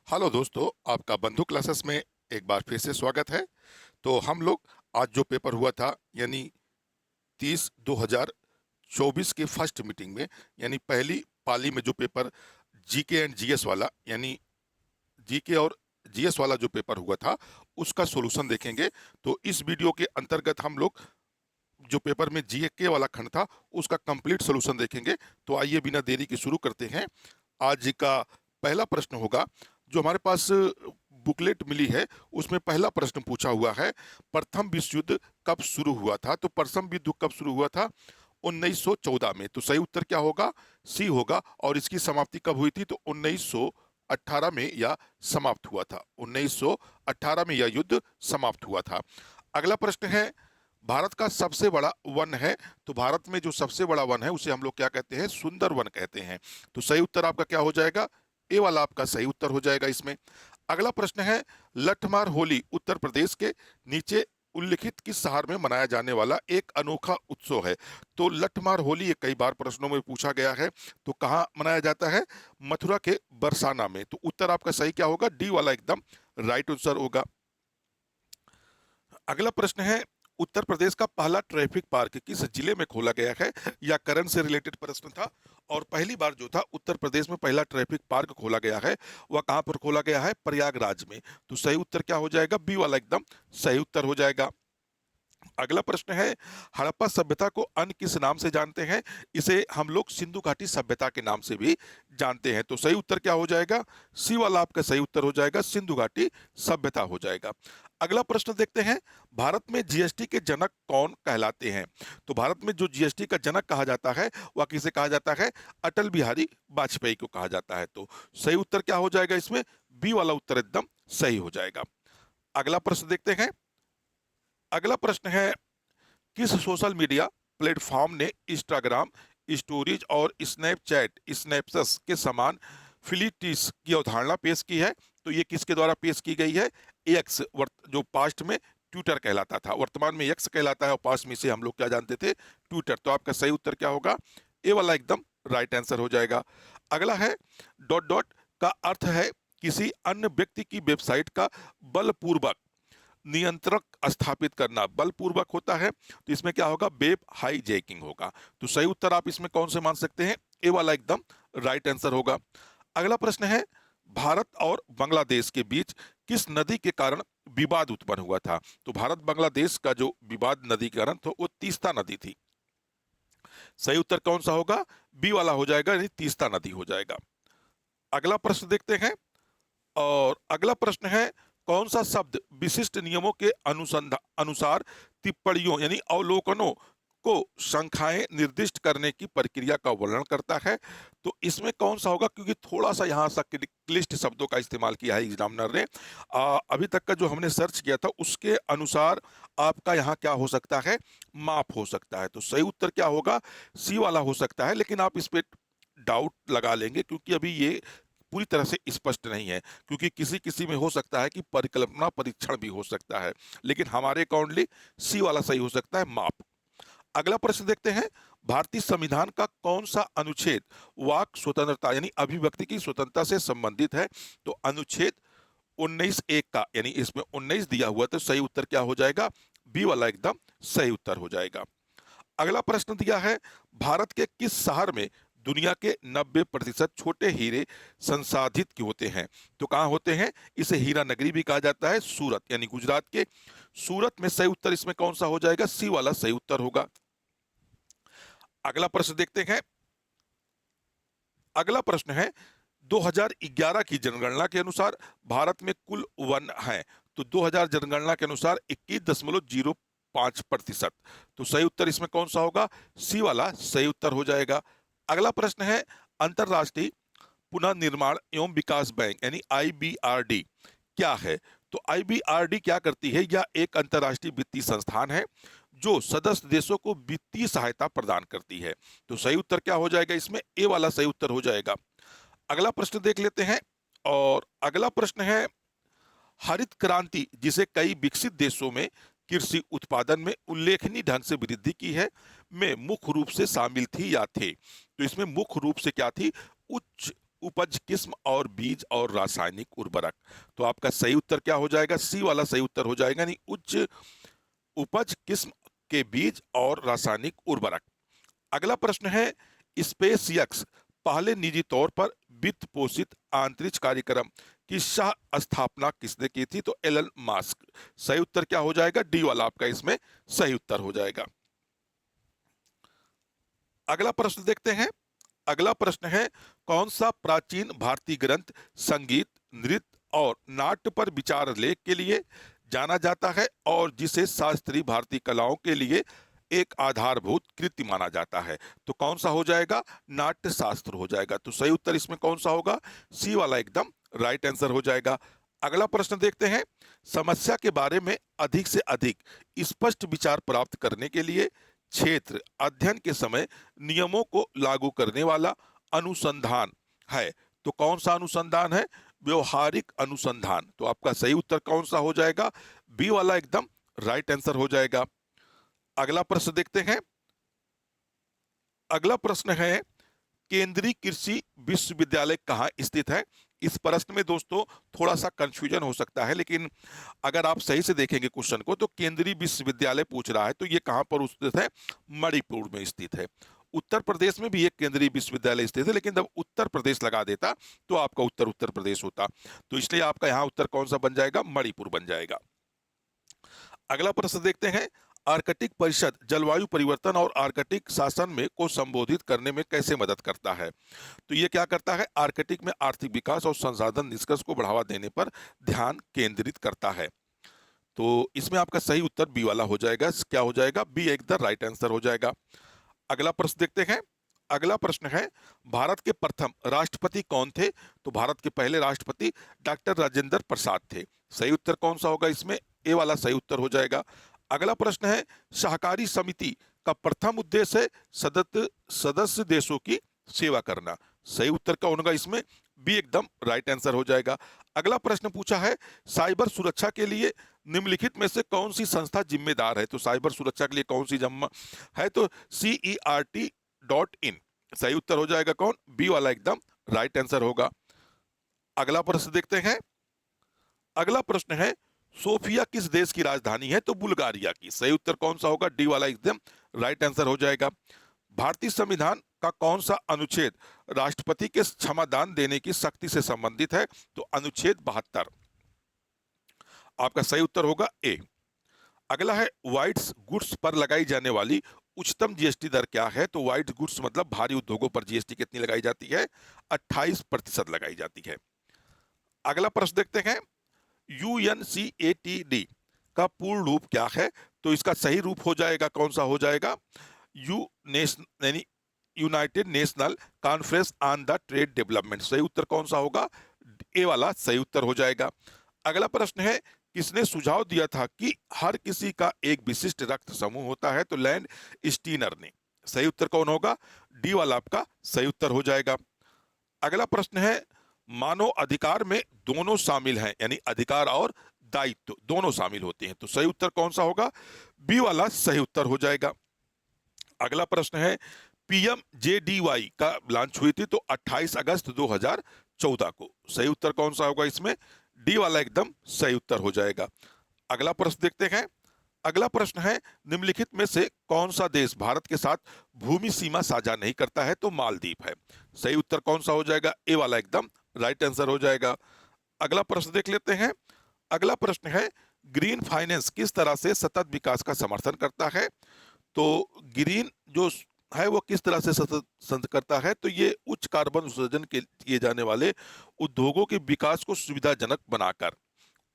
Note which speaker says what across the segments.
Speaker 1: Hello दोस्तों, आपका बंधु क्लासेस में एक बार फिर से स्वागत है। तो हम लोग आज जो पेपर हुआ था यानी 30/2024 की फर्स्ट मीटिंग में यानी पहली पाली में जो पेपर जीके एंड जीएस वाला यानी जीके और जीएस वाला जो पेपर हुआ था उसका सॉल्यूशन देखेंगे। तो इस वीडियो के अंतर्गत हम लोग जो पेपर में जीके वाला खंड था उसका कंप्लीट सॉल्यूशन देखेंगे। तो आइए बिना देरी के शुरू करते हैं। आज का पहला प्रश्न होगा जो हमारे पास बुकलेट मिली है, उसमें पहला प्रश्न पूछा हुआ है, प्रथम विश्व युद्ध कब शुरू हुआ था। तो प्रथम युद्ध कब शुरू हुआ था? 1914 में। तो सही उत्तर क्या होगा? सी होगा। और इसकी समाप्ति कब हुई थी? तो 1918 में यह समाप्त हुआ था। 1918 में यह युद्ध समाप्त हुआ था। अगला प्रश्न है, भारत का सबसे बड़ा वन है। तो भारत में जो सबसे बड़ा वन है उसे हम लोग क्या कहते हैं? सुंदर वन कहते हैं। तो सही उत्तर आपका क्या हो जाएगा? ए वाला आपका सही उत्तर हो जाएगा इसमें। अगला प्रश्न है, लठमार होली उत्तर प्रदेश के नीचे उल्लिखित किस शहर में मनाया जाने वाला एक अनोखा उत्सव है। तो लठमार होली ये कई बार प्रश्नों में पूछा गया है। तो कहाँ मनाया जाता है? मथुरा के बरसाना में। तो उत्तर आपका सही क्या होगा? डी वाला एकदम राइट आंसर होगा। अगला प्रश्न है, उत्तर प्रदेश का पहला ट्रैफिक पार्क किस जिले में खोला गया है? या करंट से रिलेटेड प्रश्न था। और पहली बार जो था उत्तर प्रदेश में पहला ट्रैफिक पार्क खोला गया है वह कहां पर खोला गया है? प्रयागराज में। तो सही उत्तर क्या हो जाएगा? बी वाला एकदम सही उत्तर हो जाएगा। अगला प्रश्न है, हड़प्पा सभ्यता को अन्य किस नाम से जानते हैं? इसे हम लोग सिंधु घाटी सभ्यता के नाम से भी जानते हैं। तो सही उत्तर क्या हो जाएगा? सी वाला आपका सही उत्तर हो जाएगा, सिंधु घाटी सभ्यता हो जाएगा। अगला प्रश्न देखते हैं, भारत में जीएसटी के जनक कौन कहलाते हैं? तो भारत में जो जीएसटी का जनक कहा जाता है वह किसे कहा जाता है? अटल बिहारी वाजपेयी को कहा जाता है। तो सही उत्तर क्या हो जाएगा इसमें? बी वाला उत्तर एकदम सही हो जाएगा। अगला प्रश्न देखते हैं। अगला प्रश्न है, किस सोशल मीडिया प्लेटफॉर्म ने इंस्टाग्राम स्टोरीज और स्नैपचैट स्नैपचैट के समान फिलिटीज की अवधारणा पेश की है? तो ये किसके द्वारा पेश की गई है? एक्स जो पास्ट में ट्विटर कहलाता था, वर्तमान में एक्स कहलाता है और पास्ट में से हम लोग क्या जानते थे? ट्विटर। तो आपका सही उत्तर क्या होगा? ए वाला एकदम राइट आंसर हो जाएगा। अगला है, डॉट डॉट का अर्थ है किसी अन्य व्यक्ति की वेबसाइट का बलपूर्वक नियंत्रक स्थापित करना। बलपूर्वक होता है तो इसमें क्या होगा? वेब हाईजैकिंग होगा। तो सही उत्तर आप इसमें कौन से मान सकते हैं? ए वाला एकदम राइट आंसर होगा। अगला प्रश्न है, भारत और बांग्लादेश के बीच किस नदी के कारण विवाद उत्पन्न हुआ था? तो भारत बांग्लादेश का जो विवाद नदी के कारण तो वो तीस्ता नदी थी। सही उत्तर कौन सा होगा? बी वाला हो जाएगा, यानी तीस्ता नदी हो जाएगा। अगला प्रश्न देखते हैं। और अगला प्रश्न है, कौन सा शब्द विशिष्ट नियमों के अनुसंधान अनुसार टिप्पणियों यानी अवलोकनों को संख्याएं निर्दिष्ट करने की प्रक्रिया का वर्णन करता है? तो इसमें कौन सा होगा? क्योंकि थोड़ा सा यहाँ सा क्लिष्ट शब्दों का इस्तेमाल किया है एग्जामिनर ने। अभी तक का जो हमने सर्च किया था उसके अनुसार आपका यहाँ क्या हो सकता है? माप हो सकता है। तो सही उत्तर क्या होगा? सी वाला हो सकता है, लेकिन आप इस पे डाउट लगा लेंगे क्योंकि अभी ये पूरी तरह से स्पष्ट नहीं है। क्योंकि किसी किसी में हो सकता है कि परिकल्पना परीक्षण भी हो सकता है, लेकिन हमारे अकॉर्डिंगली सी वाला सही हो सकता है, माप। अगला प्रश्न देखते हैं, भारतीय संविधान का कौन सा अनुच्छेद वाक स्वतंत्रता यानी अभिव्यक्ति की स्वतंत्रता से संबंधित है? तो अनुच्छेद 19(1) का, यानी इसमें 19 दिया हुआ, तो सही उत्तर क्या हो जाएगा? बी वाला एकदम सही उत्तर हो जाएगा। अगला प्रश्न दिया है, भारत के किस शहर में दुनिया के 90% छोटे हीरे संसाधित के होते हैं? तो कहाँ होते हैं? इसे हीरा नगरी भी कहा जाता है, सूरत यानी गुजरात के सूरत में। सही उत्तर इसमें कौन सा हो जाएगा? सी वाला सही उत्तर होगा। अगला प्रश्न देखते हैं। अगला प्रश्न है, 2011 की जनगणना के अनुसार भारत में कुल वन है। तो 2000 जनगणना के अनुसार 21.05%। तो सही उत्तर इसमें कौन सा होगा? सी वाला सही उत्तर हो जाएगा। अगला प्रश्न है, अंतरराष्ट्रीय पुनर्निर्माण एवं विकास बैंक यानी आईबीआरडी क्या है? तो आईबीआरडी क्या करती है? यह एक अंतरराष्ट्रीय वित्तीय संस्थान है जो सदस्य देशों को वित्तीय सहायता प्रदान करती है। तो सही उत्तर क्या हो जाएगा इसमें? ए वाला सही उत्तर हो जाएगा। अगला प्रश्न देख लेते हैं। और अगला प्रश्न है, हरित क्रांति जिसे कई विकसित देशों में कृषि उत्पादन में उल्लेखनीय ढंग से वृद्धि की है में मुख्य रूप से शामिल थी या थे? तो इसमें मुख्य रूप से क्या थी? उच्च उपज किस्म और बीज और रासायनिक उर्वरक। तो आपका सही उत्तर क्या हो जाएगा? सी वाला सही उत्तर हो जाएगा, यानी उच्च उपज किस्म के बीज और रासायनिक उर्वरक। अगला प्रश्न है, स्पेस एक्स पहले निजी तौर पर वित्त पोषित अंतरिक्ष कार्यक्रम की सह स्थापना किसने की थी? तो एलन मास्क। सही उत्तर क्या हो जाएगा? डी वाला आपका इसमें सही उत्तर हो जाएगा। अगला प्रश्न देखते हैं। अगला प्रश्न है, कौन सा प्राचीन भारतीय ग्रंथ संगीत, नृत्य और नाट्य पर विचार लेख के लिए जाना जाता है और जिसे शास्त्रीय भारतीय कलाओं के लिए एक आधारभूत कृति माना जाता है? तो कौन सा हो जाएगा? नाट्य शास्त्र हो जाएगा। तो सही उत्तर इसमें कौन सा होगा? सी वाला एकदम राइट आंसर हो जाएगा। अगला प्रश्न देखते हैं। समस्या के बारे में अधिक से अधिक स्पष्ट विचार प्राप्त करने के लिए क्षेत्र अध्ययन के समय नियमों को लागू करने वाला अनुसंधान है। तो कौन सा अनुसंधान है? व्यवहारिक अनुसंधान। तो आपका सही उत्तर कौन सा हो जाएगा? बी वाला एकदम राइट आंसर हो जाएगा। अगला प्रश्न देखते हैं। अगला प्रश्न है, केंद्रीय कृषि विश्वविद्यालय कहाँ स्थित है? इस प्रश्न में दोस्तों थोड़ा सा कंफ्यूजन हो सकता है, लेकिन अगर आप सही से देखेंगे क्वेश्चन को तो केंद्रीय विश्वविद्यालय पूछ रहा है, तो ये कहां पर स्थित है? मणिपुर में स्थित है। उत्तर प्रदेश में भी एक केंद्रीय विश्वविद्यालय स्थित है, लेकिन जब उत्तर प्रदेश लगा देता तो आपका उत्तर उत्तर प्रदेश होता, तो इसलिए आपका यहां उत्तर कौन सा बन जाएगा? मणिपुर बन जाएगा। अगला प्रश्न देखते हैं। आर्कटिक परिषद जलवायु परिवर्तन और आर्कटिक शासन में को संबोधित करने में कैसे मदद करता है? तो ये क्या करता है? आर्कटिक में आर्थिक विकास और संसाधन निष्कर्ष को बढ़ावा देने पर ध्यान केंद्रित करता है। तो इसमें आपका सही उत्तर बी वाला हो जाएगा। क्या हो जाएगा? बी एक द राइट आंसर हो जाएगा। अगला प्रश्न देखते हैं। अगला प्रश्न है, भारत के प्रथम राष्ट्रपति कौन थे? तो भारत के पहले राष्ट्रपति डॉक्टर राजेंद्र प्रसाद थे। सही उत्तर कौन सा होगा इसमें? ए वाला सही उत्तर हो जाएगा। अगला प्रश्न है, सहकारी समिति का प्रथम उद्देश्य है सदस्य देशों की सेवा करना। सही उत्तर क्या होगा इसमें? बी एकदम राइट आंसर हो जाएगा। अगला प्रश्न पूछा है, साइबर सुरक्षा के लिए निम्नलिखित में से कौन सी संस्था जिम्मेदार है? तो साइबर सुरक्षा के लिए कौन सी जम्मा है? तो CERT.in। सही उत्तर हो जाएगा कौन? बी वाला एकदम राइट आंसर होगा। अगला प्रश्न देखते हैं। अगला प्रश्न है, सोफिया किस देश की राजधानी है? तो बुल्गारिया की। सही उत्तर कौन सा होगा? डी वाला एकदम राइट आंसर हो जाएगा। भारतीय संविधान का कौन सा अनुच्छेद राष्ट्रपति के क्षमादान देने की शक्ति से संबंधित है? तो अनुच्छेद 72। आपका सही उत्तर होगा ए। अगला है, व्हाइट्स गुड्स पर लगाई जाने वाली उच्चतम जीएसटी दर क्या है? तो व्हाइट गुड्स मतलब भारी उद्योगों पर जीएसटी कितनी लगाई जाती है? 28% लगाई जाती है। अगला प्रश्न देखते हैं। UNCATD का पूर्ण रूप क्या है? तो इसका सही रूप हो जाएगा कौन सा हो जाएगा? यानी United national conference on the trade development. सही उत्तर कौन सा होगा? ए वाला सही उत्तर हो जाएगा। अगला प्रश्न है, किसने सुझाव दिया था कि हर किसी का एक विशिष्ट रक्त समूह होता है? तो लैंड स्टीनर ने। सही उत्तर कौन होगा? डी वाला आपका सही उत्तर हो जाएगा। अगला प्रश्न है, मानव अधिकार में दोनों शामिल हैं, यानी अधिकार और दायित्व दोनों शामिल होते हैं। तो सही उत्तर कौन सा होगा? बी वाला सही उत्तर हो जाएगा। अगला प्रश्न है, PMJDY का लॉन्च हुई थी तो 28 अगस्त 2014 को। सही उत्तर कौन सा होगा इसमें? डी वाला एकदम सही उत्तर हो जाएगा। अगला प्रश्न देखते हैं। अगला प्रश्न है, निम्नलिखित में से कौन सा देश भारत के साथ भूमि सीमा साझा नहीं करता है? तो मालदीव है। सही उत्तर कौन सा हो जाएगा? ए वाला एकदम राइट आंसर हो जाएगा। अगला प्रश्न देख लेते हैं। अगला प्रश्न है, ग्रीन फाइनेंस किस तरह से सतत विकास का समर्थन करता है? तो ग्रीन जो है वो किस तरह से सतत करता है? तो ये उच्च कार्बन उत्सर्जन के किए जाने वाले उद्योगों के विकास को सुविधाजनक बनाकर,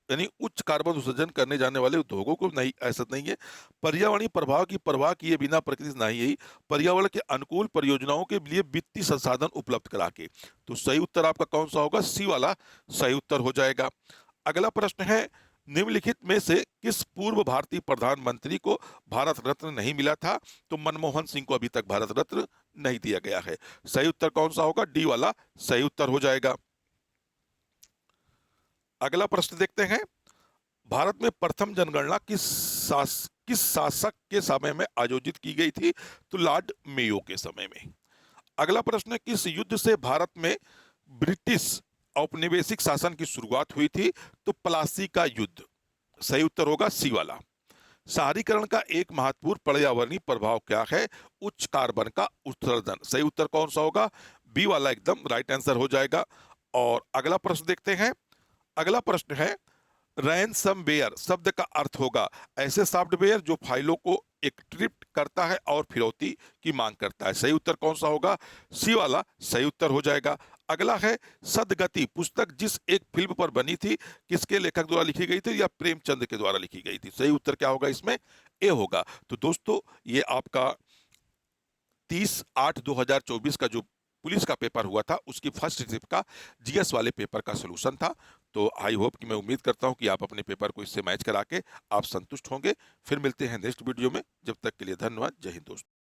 Speaker 1: यानी उच्च कार्बन उत्सर्जन करने जाने वाले उद्योगों को नहीं, ऐसा नहीं है, पर्यावरणीय प्रभाव की परवाह किए बिना प्रकृति नहीं है, पर्यावरण के अनुकूल परियोजनाओं के लिए वित्तीय संसाधन उपलब्ध करा के। तो सही उत्तर आपका कौन सा होगा? सी वाला सही उत्तर हो जाएगा। अगला प्रश्न है, निम्नलिखित में से किस पूर्व भारतीय प्रधानमंत्री को भारत रत्न नहीं मिला था? तो मनमोहन सिंह को अभी तक भारत रत्न नहीं दिया गया है। सही उत्तर कौन सा होगा? डी वाला सही उत्तर हो जाएगा। अगला प्रश्न देखते हैं। भारत में प्रथम जनगणना किस शासक के समय में आयोजित की गई थी? तो लॉर्ड मेयो के समय में। अगला प्रश्न है, किस युद्ध से भारत में ब्रिटिश औपनिवेशिक शासन की शुरुआत हुई थी तो प्लासी का युद्ध। सही उत्तर होगा सी वाला। शहरीकरण का एक महत्वपूर्ण पर्यावरणीय प्रभाव क्या है? उच्च कार्बन का उत्सर्जन। सही उत्तर कौन सा होगा? बी वाला एकदम राइट आंसर हो जाएगा। और अगला प्रश्न देखते हैं। अगला प्रश्न है, रैनसमवेयर शब्द का अर्थ होगा ऐसे सॉफ्टवेयर जो फाइलों को एन्क्रिप्ट करता है और फिरौती की मांग करता है। सही उत्तर कौन सा होगा? सी वाला सही उत्तर हो जाएगा। अगला है, सदगति पुस्तक जिस एक फिल्म पर बनी थी, किसके लेखक द्वारा लिखी गई थी या प्रेमचंद के द्वारा लिखी गई थी? सही उत्तर क्या होगा इसमें? ए होगा। तो दोस्तों, ये आपका 30/8/2024 का जो पुलिस का पेपर हुआ था उसकी फर्स्ट शिफ्ट का जीएस वाले पेपर का सलूशन था। तो आई होप कि मैं उम्मीद करता हूं कि आप अपने पेपर को इससे मैच करा के आप संतुष्ट होंगे। फिर मिलते हैं नेक्स्ट वीडियो में। जब तक के लिए धन्यवाद। जय हिंद दोस्तों।